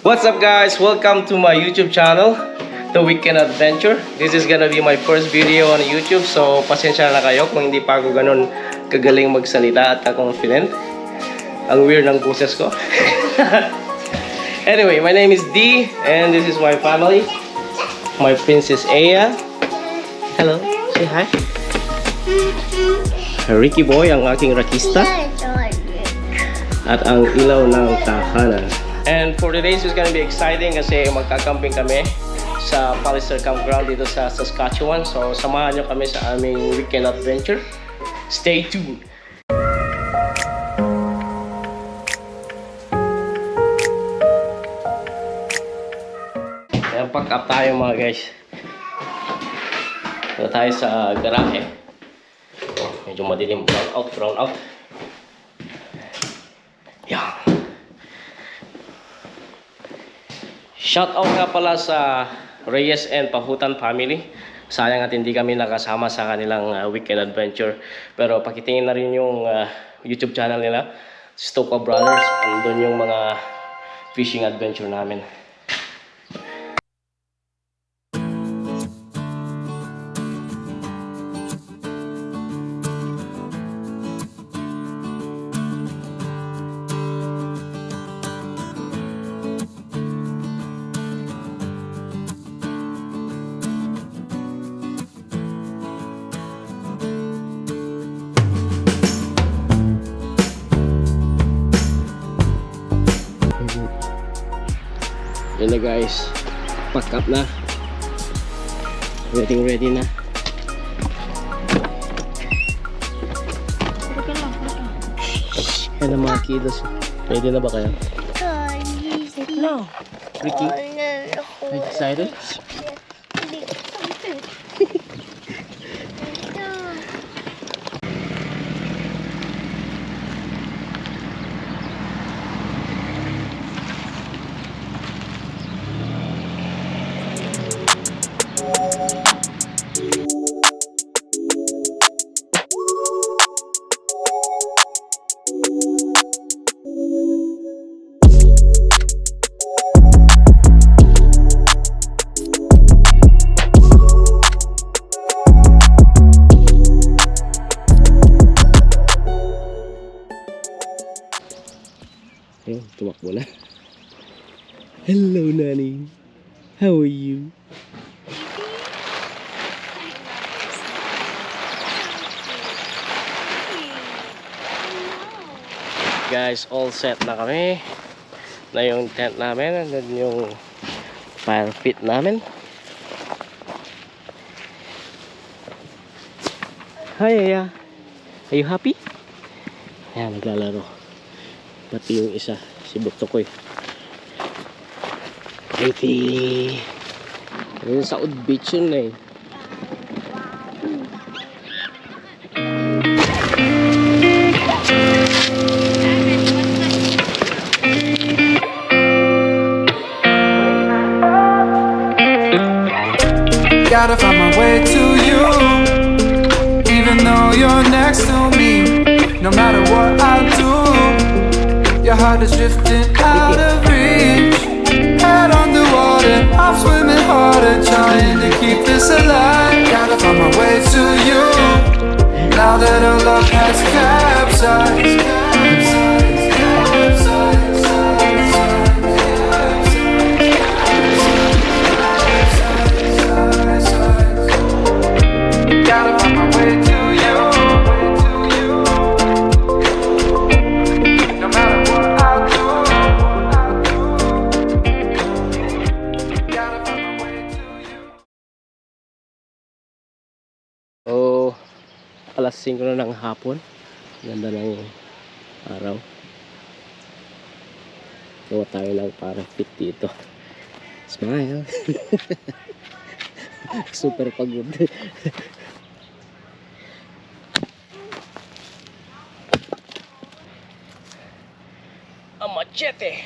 What's up guys? Welcome to my YouTube channel, The Weekend Adventure. This is gonna be my first video on YouTube, so pasensya na kayo kung hindi pa ako ganun kagaling magsalita at confident. Ang weird ng boses ko. Anyway, my name is D and this is my family. My princess Aya. Hello, say hi. Ricky Boy, ang aking rakista. At ang ilaw ng tahanan. And for today's is gonna be exciting kasi magkakamping kami sa Palliser Campground dito sa Saskatchewan. So samahan nyo kami sa aming weekend adventure. Stay tuned! Ayan, pack up tayo mga guys. Dito tayo sa garahe. Medyo madilim. Brown out. Yan. Shout out nga pala sa Reyes and Pahutan family. Sayang at hindi kami nakasama sa kanilang weekend adventure. Pero pakitingin na rin yung YouTube channel nila, Stoka Brothers. Andun yung mga fishing adventure namin. Yan na guys, pack up na, ready na. Yan ang mga kiddos. Ready na ba kayo? No. Ricky? Are you excited? Ayun, tumakbo na. Hello, Nani. How are you? Guys, all set na kami. Na yung tent namin, and then yung fire pit namin. Hi, Aya. Are you happy? Ayan, naglalaro. Pati yung isa, si Buktokoy. Happy! Ayun sa Oud Beach yun eh. Gotta find my way to you, even though you're next to me. No matter what I do, your heart is drifting out of reach. Head on the water, I'm swimming harder, trying to keep this alive. Gotta find my way to you, now that our love has capsized. Gotta find my way to you, no matter what I do. Gotta find my way to you. So, alas 5 na ng hapon. Ganda ng araw. Gawa tayo ng parang fit dito. Smile. Super pagod. A machete.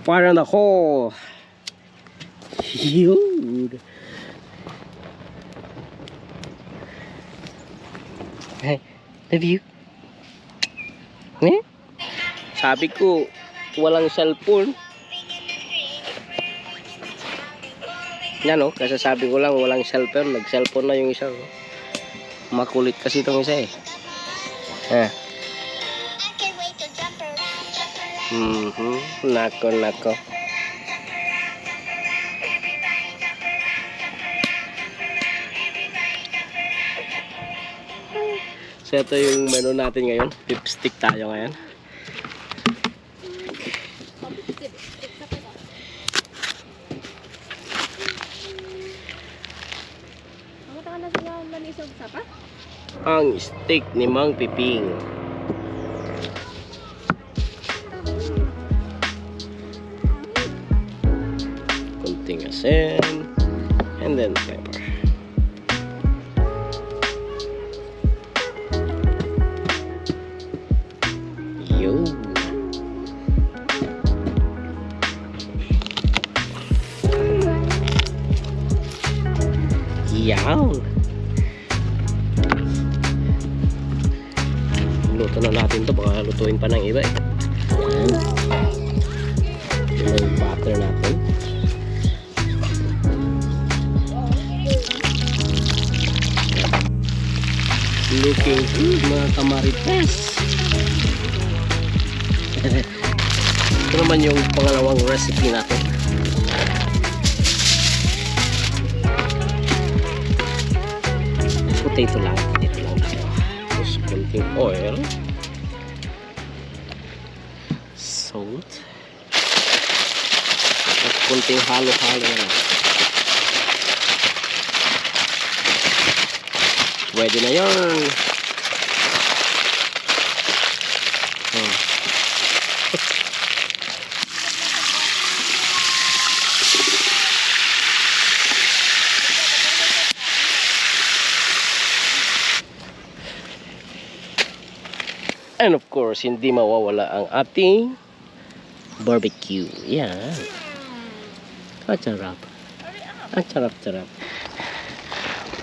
Fire in the hole. Huge. Hey, love you. Eh? Sabi ko, walang cellphone. Yan o, kasasabi ko lang walang cellphone. Nag-cellphone na yung isa. Oh. Makulit kasi itong isa eh. Nako, nako. So ito yung menu natin ngayon. Beef stick tayo ngayon. Ang steak ni Mang Piping. Kunting asin and then pepper. Yo. Yaw. Luto na natin to, baka lutuin pa ng iba eh. Yan. Yung butter natin. Looking good mga kamarites. Ito naman yung pangalawang recipe natin. Potato lang tayo. Tapos konting oil, salt, at konting halo-halo na lang. Pwede na yun. And of course, hindi mawawala ang ating barbecue. Yan. Ang sarap. Ang sarap-sarap.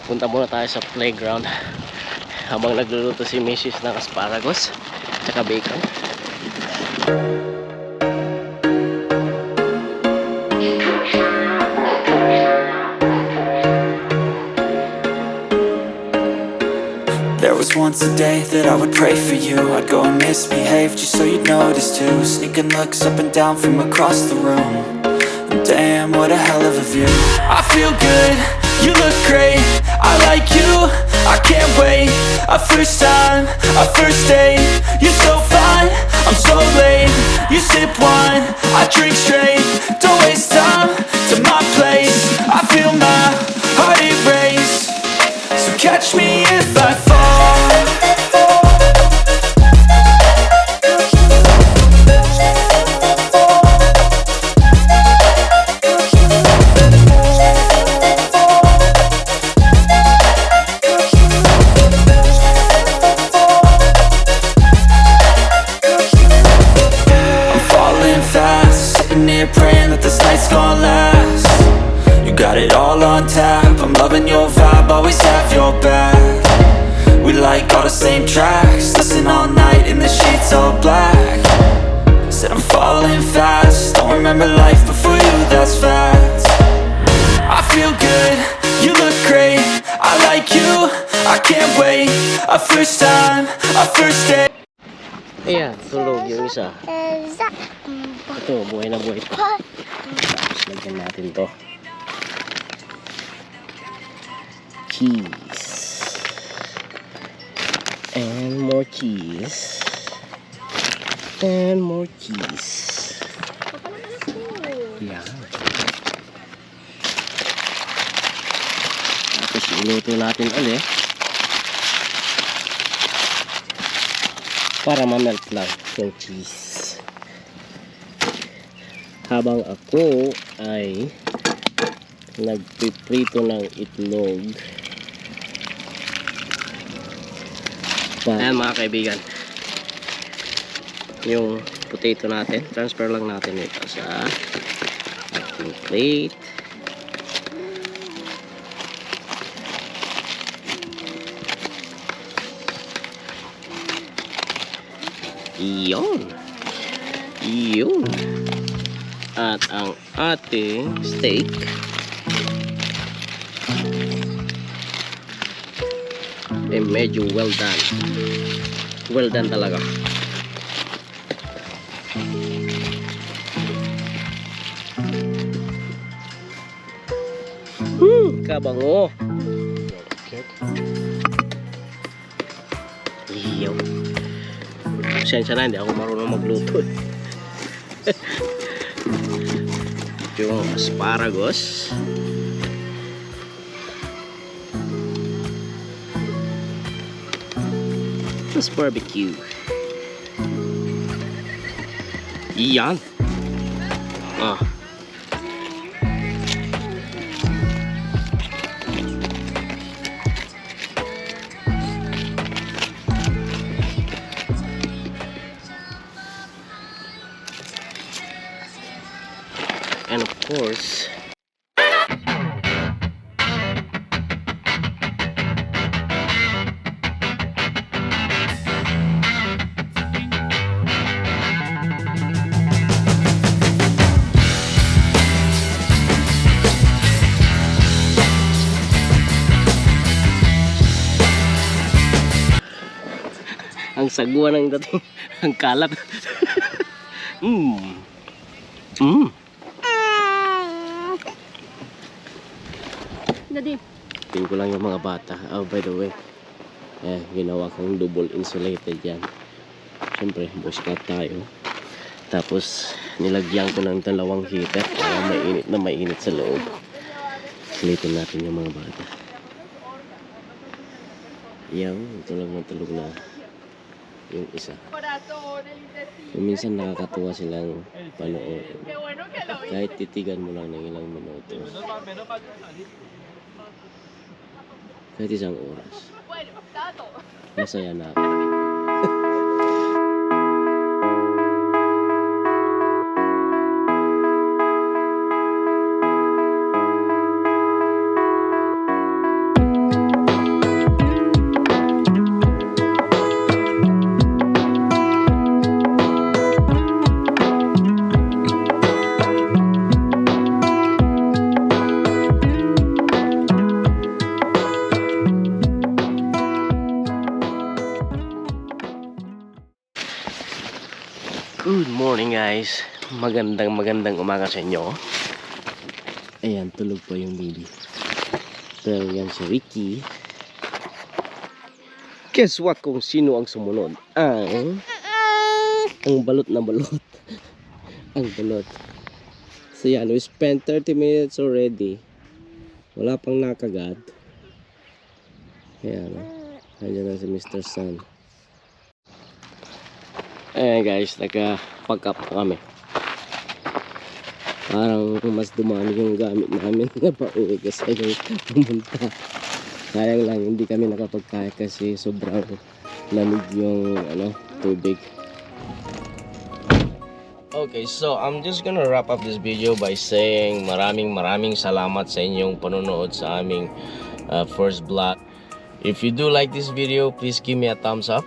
Punta muna tayo sa playground habang nagluluto si Mrs. ng asparagus at bacon. There was once a day that I would pray for you. I'd go and misbehave just so you'd notice too. Sneaking looks up and down from across the room. And damn, what a hell of a view. I feel good, you look great, I like you, I can't wait. A first time, a first date. You're so fine, I'm so late. You sip wine, I drink straight. Don't waste time to my place. I feel my heart erase. So catch me if I fall. I'm falling fast, sitting here praying that this night's gonna last. You got it all on tap, I'm loving your vibe, always have your back. We like all the same tracks, listen all night in the sheets all black. Said I'm falling fast, don't remember life before you, that's fact. I feel good, you look great, I like you, I can't wait. A first time, a first date. Ayan, tulog yung isa. Ito, buhay na buhay pa. Tapos lagyan natin to. Cheese. And more cheese. And more cheese. Yan. Tapos iluto natin ulit. Para ma-melt lang yung cheese. Habang ako ay nagpiprito ng itlog. Ayan mga kaibigan, yung potato natin, transfer lang natin ito sa ating plate. Iyon. Iyon. At ang ating steak. Eh, medyo well done. Well done talaga. Kabango. Iyo. Pasensya na, hindi ako marunong magluto. Yung asparagus. Let's barbecue. Iyan. Ah. And of course, ang sagwa ng dating, ang kalat. Mm. Mm. Daddy. Tingin ko lang yung mga bata. Oh, by the way, ginawa kong double insulated yan. Siyempre, Boy Scout tayo. Tapos, nilagyan ko ng 2 heater para mainit na mainit sa loob. Silitin natin yung mga bata. Yan, tulog na yung isa. Kung minsan nakakatuwa silang panood. Kahit titigan mo lang ng ilang minuto. Kahit 1 oras. Masaya na ako. Good morning guys. Magandang umaga sa inyo. Ayan, tulog pa yung baby. Pero yan si Ricky. Guess what kung sino ang sumunod? Ang balot na balot. Ang balot. So yan, we spent 30 minutes already. Wala pang nakagat. Ayan, nandiyan na si Mr. Sun. Ayan guys, nagka-pack up kami. Parang mas dumami yung gamit namin na pauwi kasi yung pumunta. Sayang lang, hindi kami nakapagkaya kasi sobrang lamig yung tubig. Okay, so I'm just gonna wrap up this video by saying maraming salamat sa inyong panonood sa aming first vlog. If you do like this video, please give me a thumbs up.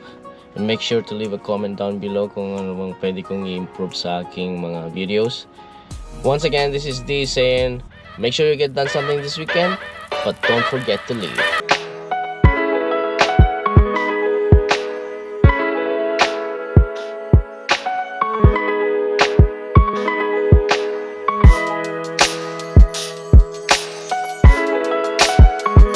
And make sure to leave a comment down below kung ano bang pwede kong i-improve sa aking mga videos. Once again, this is D saying, make sure you get done something this weekend, but don't forget to leave.